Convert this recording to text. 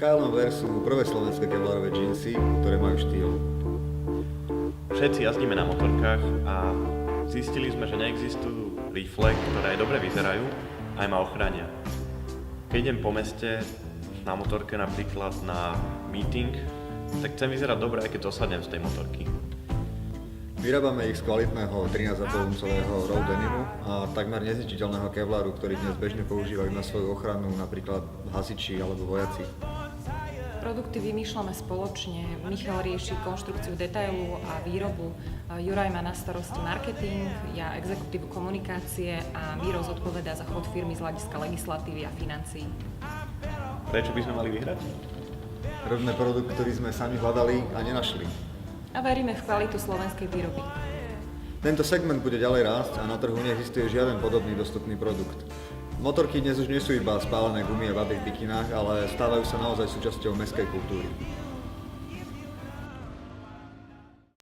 KLMWR sú prvé slovenské kevlarové džínsy, ktoré majú štýl. Všetci jazdíme na motorkách a zistili sme, že neexistujú rifle, ktoré aj dobre vyzerajú a aj ma ochránia. Keď idem po meste na motorke napríklad na meeting, tak chcem vyzerať dobre, aj keď dosadnem z tej motorky. Vyrábame ich z kvalitného 13,5 uncového road denimu a takmer nezničiteľného kevlaru, ktorý dnes bežne používajú na svoju ochranu napríklad hasiči alebo vojaci. Produkty vymýšľame spoločne. Michal rieši konštrukciu detailu a výrobu, Juraj má na starosti marketing, ja exekutívu komunikácie a Miro zodpovedá za chod firmy z hľadiska legislatívy a financií. Prečo by sme mali vyhrať? Robíme produkt, ktorý sme sami hľadali a nenašli. A veríme v kvalitu slovenskej výroby. Tento segment bude ďalej rásť a na trhu neexistuje žiaden podobný dostupný produkt. Motorky dnes už nie sú iba spálené gumy a baby v bikinách, ale stávajú sa naozaj súčasťou mestskej kultúry.